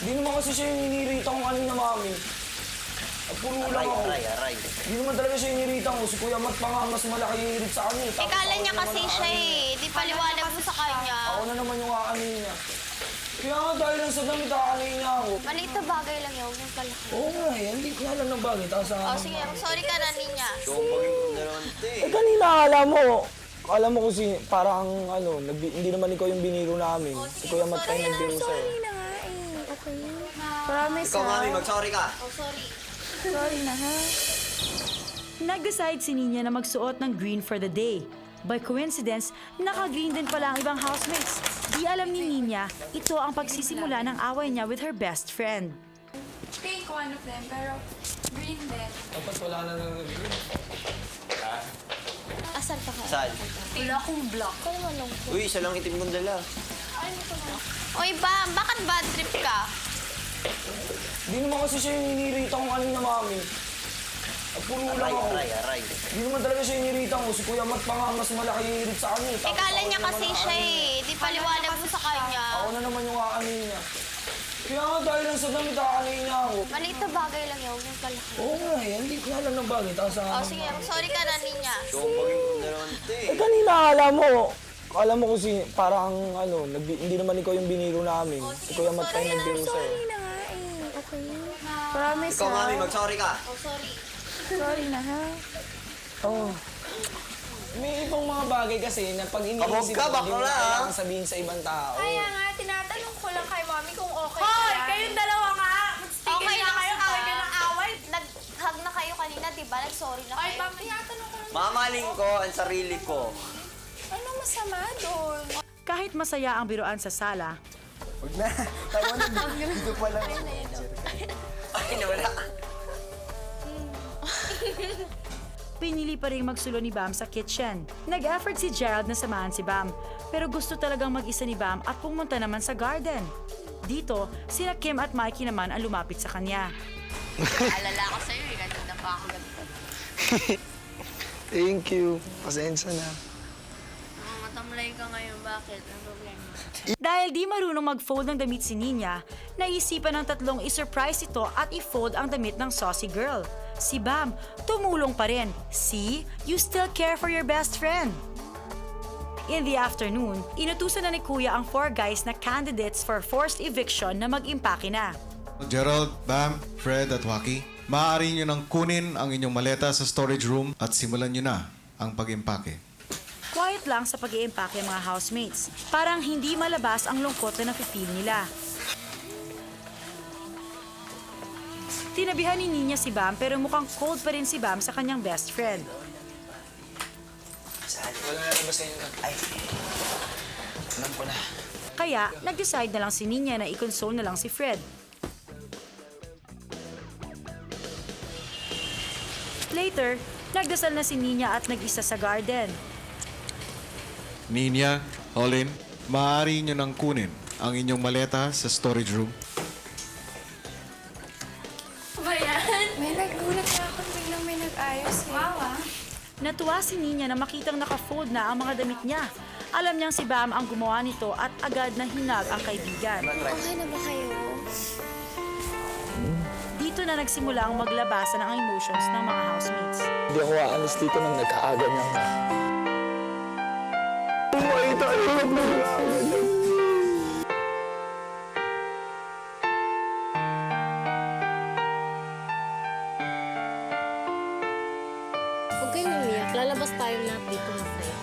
Hindi naman kasi siya yung inirita kong kanina, mami. At puro lang ako. Aray. Hindi naman talaga siya inirita ko. Si Kuya Mat pa nga mas malaki yung irit sa kanya. Eh, kala niya kasi siya eh. Di paliwanag mo sa kanya. Ako na naman yung kakanin niya. Kaya nga dahil lang sa damit, kakanin niya ako. Maliit na bagay lang yun. Yung palaki. Oo nga eh, hindi nga lang ng bagay. Tapos Oh, sige. Sorry ka na, Ninya. Sumpagin ko dalawang Eh kanina akala mo kasi parang hindi naman ikaw yung biniro namin. Si Kuya Mat pa yung nagbiro sa'yo. Sorry na nga eh. Okay? Promise Ikaw, mami, mag-sorry ka. Oh, sorry. Sorry na ha. Nag-decide si Nina na magsuot ng green for the day. By coincidence, naka-green din pala ang ibang housemates. Di alam ni Nina, ito ang pagsisimula ng away niya with her best friend. Pink one of them, pero green din. Dapat wala na nag-green. Asan ka ka? Saan? Wala akong block. Kaya naman ko. Uy, isa lang itim kong dala. Oy, Bam, bakit bad trip ka? Hindi naman kasi siya yung inirita kong kanina, mami. At puro lang ako. Aray. Hindi naman talaga siya inirita ko. Si Kuya Mat pa nga mas malaki yung irit sa kanya. Eh, kala niya kasi siya eh. Di paliwanag mo sa kanya. Ako na naman yung kakanin niya. Kaya nga dahil lang sa damit, kakanin niya ako. Maliit na bagay lang yun. Yung palaki. Oo nga eh, hindi nga lang ng bagay. Tapos Oh, sige. Sorry ka na, Ninya. Sumpagin ko dalawang Eh kanina akala mo kasi parang hindi naman ikaw yung biniro namin. Si Kuya Mat pa yung nagbiro sa'yo. Sorry na nga eh. Okay? Promise Ikaw, ha. mami, mag-sorry ka. Oh, sorry. Sorry na ha. Oo. May ibang mga bagay kasi na pag iniisip Kabog ka, mo, hindi mo bakla, na ah. kailangan sabihin sa ibang tao. Kaya nga, tinatanong ko lang kay mami kung okay Hoy, lang. kayong dalawa nga! Okay lang kayo, ba? away kayo ng away. Nag-hug na kayo kanina, di ba? Nag-sorry na Ay, kayo. mami, tinatanong ko lang. Mamaling ko ang sarili ko. Ano masama doon? Kahit masaya ang biruan sa sala, Huwag na. Tawa na. Dito pa lang. Ay, nawala. pinili pa rin magsulo ni Bam sa kitchen. Nag-effort si Gerald na samahan si Bam, pero gusto talagang mag-isa ni Bam at pumunta naman sa garden. Dito, sina Kim at Mikey naman ang lumapit sa kanya. Alala ko sa'yo eh, kanina pa ako ganito. Thank you. Pasensya na. Matamlay ka ngayon, bakit? Ang problema? Dahil di marunong mag-fold ng damit si Nina, naisipan ng tatlong i-surprise ito at i-fold ang damit ng saucy girl. Si Bam, tumulong pa rin. See, you still care for your best friend. In the afternoon, inutusan na ni Kuya ang 4 guys na candidates for forced eviction na mag-impake na. Gerald, Bam, Fred at Waki, maaari nyo nang kunin ang inyong maleta sa storage room at simulan nyo na ang pag-impake. Quiet lang sa pag-iimpake ang mga housemates. Parang hindi malabas ang lungkot na nafe-feel nila. Tinabihan ni Nina si Bam pero mukhang cold pa rin si Bam sa kanyang best friend. Wala na ba sa inyo? Ay, alam ko na. Kaya, nag-decide na lang si Nina na i-console na lang si Fred. Later, nagdasal na si Nina at nag-isa sa garden. Ninya, Olin, maaari nyo nang kunin ang inyong maleta sa storage room. Ba yan? May nagulat na ako biglang may nag-ayos eh. Wow, ah. Natuwa si Nina na makitang naka-fold na ang mga damit niya. Alam niyang si Bam ang gumawa nito at agad na hinag ang kaibigan. Okay na ba kayo? Dito na nagsimula ang maglabasan ng emotions ng mga housemates. Hindi ako aalis dito nang nagkaaga niya. Huwag kayong umiyak. Lalabas tayo lahat dito masaya.